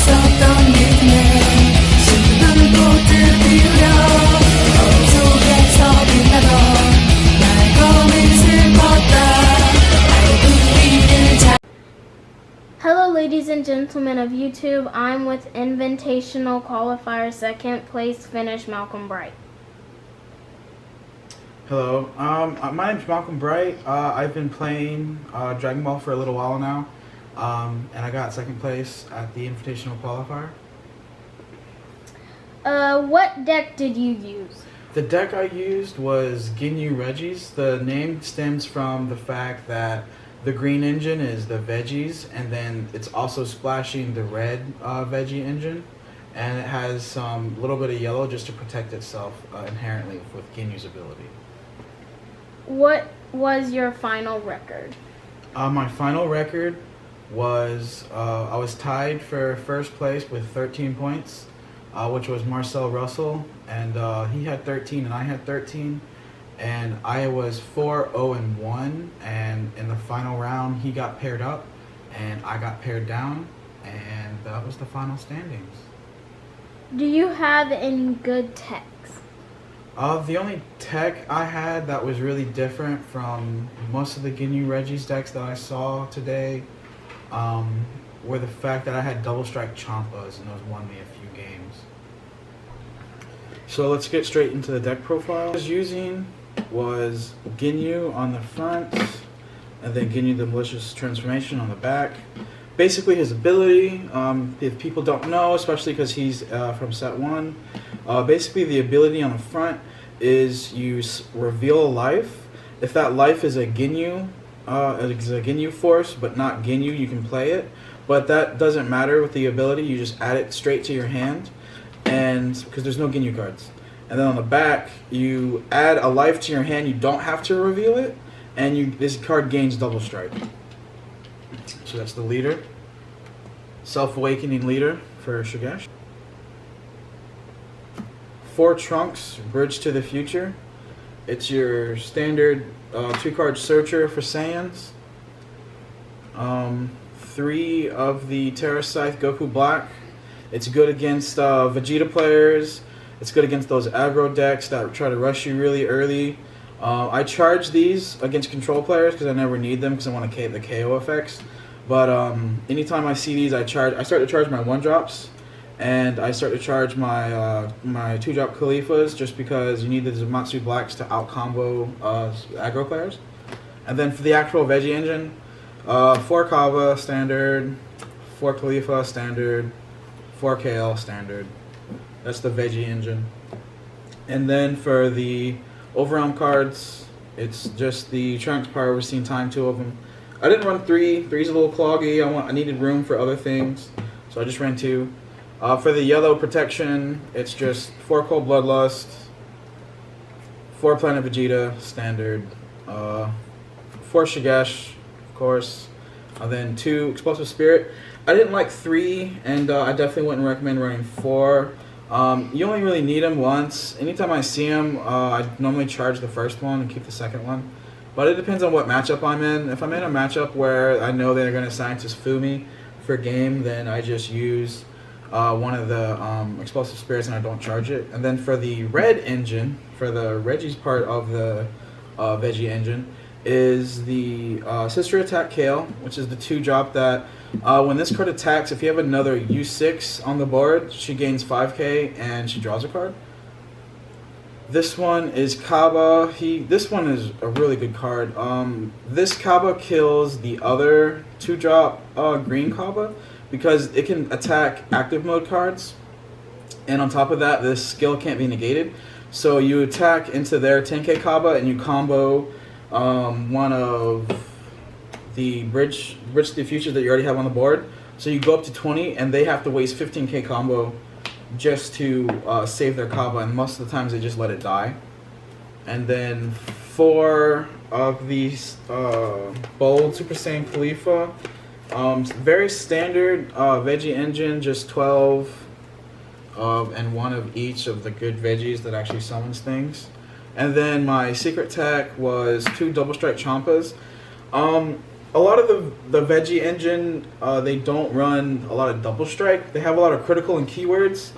있었던 일들 신문 꽃들 피우려 어둠 속에서 빛나던 나의 검은 슬펐다 우리를 잘 Hello ladies and gentlemen of YouTube, I'm with Invitational Qualifier second place finish Malcolm Bright. Hello, my name's Malcolm Bright. I've been playing Dragon Ball for a little while now, and I got second place at the Invitational Qualifier. What deck did you use? The deck I used was Ginyu Reggies. The name stems from the fact that the green engine is the Veggies, and then it's also splashing the red Veggie engine, and it has some little bit of yellow just to protect itself inherently with Ginyu's ability. What was your final record? My final record was I was tied for first place with 13 points, which was Marcel Russell, and he had 13 and I had 13, and I was 4-0-1, and in the final round he got paired up and I got paired down, and that was the final standings. Do you have any good techs? The only tech I had that was really different from most of the Ginyu Reggies decks that I saw today were the fact that I had double strike Champas, and those won me a few games. So let's get straight into the deck profile. What I was using was Ginyu on the front, and then Ginyu the Malicious Transformation on the back. Basically his ability, if people don't know, especially because he's from set 1, basically the ability on the front is you reveal a life. If that life is a Ginyu force but not Ginyu, you can play it, but that doesn't matter with the ability. You just add it straight to your hand, and because there's no Ginyu cards. And then on the back you add a life to your hand. You don't have to reveal it, and this card gains double strike. So that's the leader, Self-Awakening Leader for Shigesh. 4 Trunks, Bridge to the Future. It's your standard 2-card searcher for Saiyans. 3 of the Terra Scythe Goku Black. It's good against Vegeta players. It's good against those aggro decks that try to rush you really early. I charge these against control players because I never need them because I want to the KO effects. But anytime I see these, I start to charge my 1-drops, and I start to charge my my 2-drop Khalifas, just because you need the Zamatsu Blacks to out-combo aggro players. And then for the actual Veggie engine, 4 Kava standard, 4 Khalifa standard, 4 KL standard. That's the Veggie engine. And then for the Overwhelm cards, it's just the Trunks Power. We've seen time 2 of them. I didn't run 3. 3's a little cloggy. I needed room for other things, so I just ran 2. For the yellow protection, it's just 4 Cold Bloodlust, 4 Planet Vegeta standard, 4 Shigesh, of course, and then 2 Explosive Spirit. I didn't like 3, and I definitely wouldn't recommend running 4. You only really need them once. Anytime I see them, I normally charge the first one and keep the second one. But it depends on what matchup I'm in. If I'm in a matchup where I know they're going to Scientist Fumi for game, then I just use one of the Explosive Spirits and I don't charge it. And then for the red engine, for the Reggies part of the Veggie engine, is the Sister Attack Kale, which is the 2-drop that when this card attacks, if you have another U6 on the board, she gains 5k and she draws a card. This one is Kaba. This one is a really good card. This Kaba kills the other 2-drop green Kaba because it can attack active mode cards, and on top of that, this skill can't be negated. So you attack into their 10k Kaba and you combo one of the bridge to the future that you already have on the board. So you go up to 20, and they have to waste 15k combo just to save their Kaba, and most of the times they just let it die. And then 4 of these bold Super Saiyan Khalifa, very standard Veggie engine, just 12 and 1 of each of the good Veggies that actually summons things. And then my secret tech was 2 double strike Champas. A a lot of the Veggie engine, they don't run a lot of double strike. They have a lot of critical and keywords,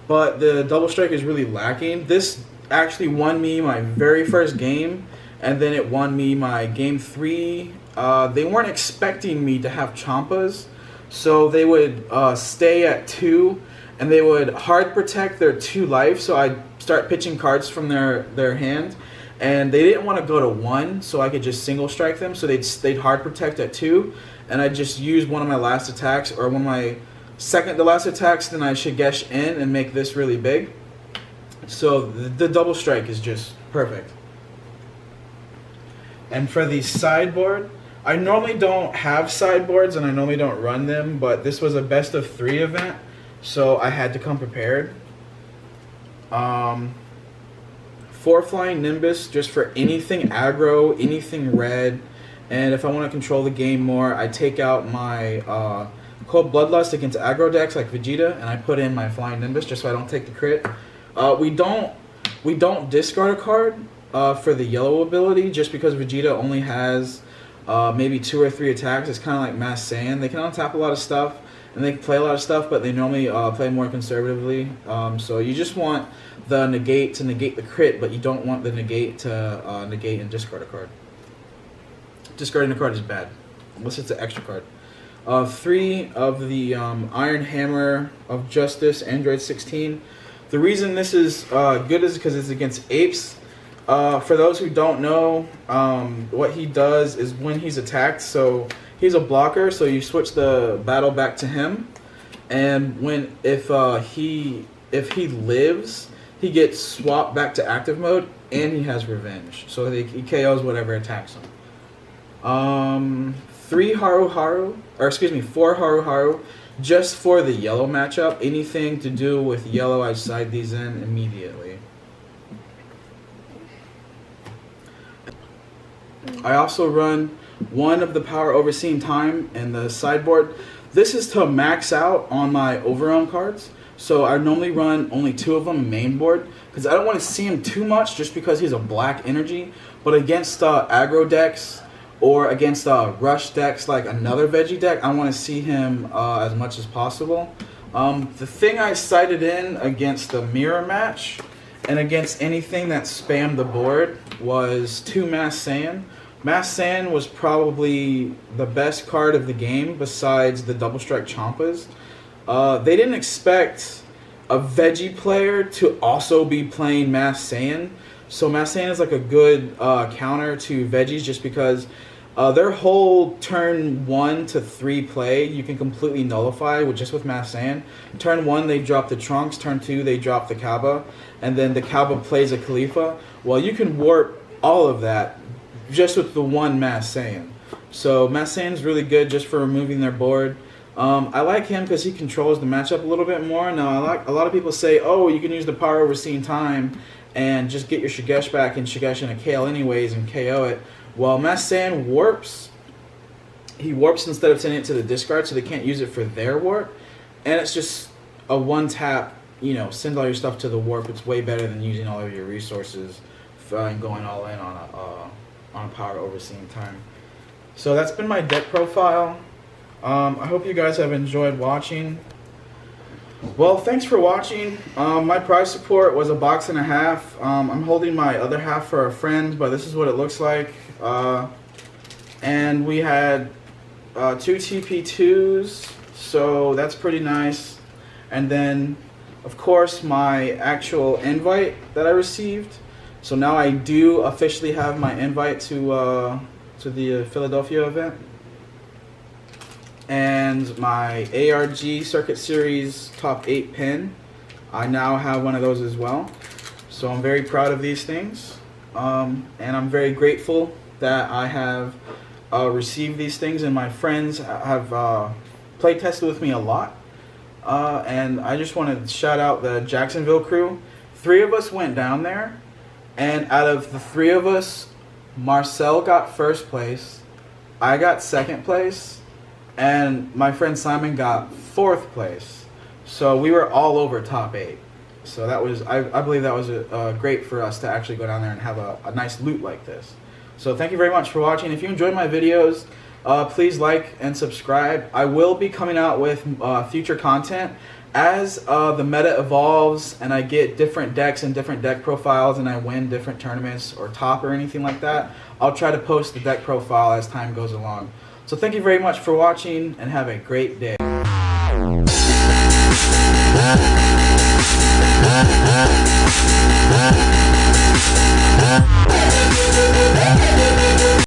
but the double strike is really lacking. This actually won me my very first game, and then it won me my game 3. They weren't expecting me to have Champas, so they would stay at 2, and they would hard protect their 2 life, so I'd start pitching cards from their hand. And they didn't want to go to 1, so I could just single strike them. So they'd hard protect at 2, and I'd just use one of my last attacks or one of my second to last attacks. Then I Shigesh in and make this really big. So the double strike is just perfect. And for the sideboard, I normally don't have sideboards and I normally don't run them, but this was a best of 3 event, so I had to come prepared. 4 Flying Nimbus just for anything aggro, anything red, and if I want to control the game more, I take out my Cold Bloodlust against aggro decks like Vegeta, and I put in my Flying Nimbus just so I don't take the crit. We don't discard a card for the yellow ability just because Vegeta only has maybe 2 or 3 attacks. It's kind of like Mass Saiyan. They can untap a lot of stuff and they can play a lot of stuff, but they normally play more conservatively. So you just want the negate to negate the crit, but you don't want the negate to negate and discard a card. Discarding a card is bad, unless it's an extra card. 3 of the Iron Hammer of Justice, Android 16. The reason this is good is because it's against apes. For those who don't know, what he does is when he's attacked, so he's a blocker, so you switch the battle back to him, and if he lives, he gets swapped back to active mode, and he has revenge, so he KOs whatever attacks him. 4 Haru Haru, just for the yellow matchup. Anything to do with yellow, I side these in immediately. I also run 1 of the Power Overseeing Time in the sideboard. This is to max out on my Overwhelm cards. So I normally run only 2 of them main board because I don't want to see him too much just because he's a black energy. But against aggro decks or against rush decks like another Veggie deck, I want to see him as much as possible. The thing I cited in against the mirror match and against anything that spammed the board was 2 Mass Saiyan. Mass Saiyan was probably the best card of the game besides the Double Strike Champas. They didn't expect a Veggie player to also be playing Mass Saiyan. So Mass Saiyan is like a good counter to Veggies just because their whole turn 1 to 3 play you can completely nullify with Mass Saiyan. Turn 1 they drop the Trunks, turn 2 they drop the Kaba, and then the Kaba plays a Khalifa. Well, you can warp all of that just with the 1 Mass Saiyan. So Mass Saiyan is really good just for removing their board. I like him because he controls the matchup a little bit more. Now, a lot of people say, oh, you can use the Power Overseeing Time and just get your Shigesh back and Shigesh in a KL anyways and KO it. Well, Mass Saiyan warps. He warps instead of sending it to the discard, so they can't use it for their warp. And it's just a 1-tap, send all your stuff to the warp. It's way better than using all of your resources and going all in on a Power Overseeing Time. So that's been my deck profile. I hope you guys have enjoyed watching. Well, thanks for watching. My prize support was $1.50. I'm holding my other half for a friend, but this is what it looks like. And we had 2 TP2s, so that's pretty nice. And then, of course, my actual invite that I received. So now I do officially have my invite to the Philadelphia event. And my ARG Circuit Series Top 8 pin. I now have one of those as well. So I'm very proud of these things. And I'm very grateful that I have received these things, and my friends have play tested with me a lot. And I just want to shout out the Jacksonville crew. 3 of us went down there, and out of the 3 of us, Marcel got 1st place, I got 2nd place, and my friend Simon got 4th place. So we were all over top 8. So that was, I believe that was great for us to actually go down there and have a nice loot like this. So thank you very much for watching. If you enjoyed my videos, Please like and subscribe. I will be coming out with future content as the meta evolves and I get different decks and different deck profiles and I win different tournaments or top or anything like that. I'll try to post the deck profile as time goes along. So thank you very much for watching and have a great day. We'll be right back.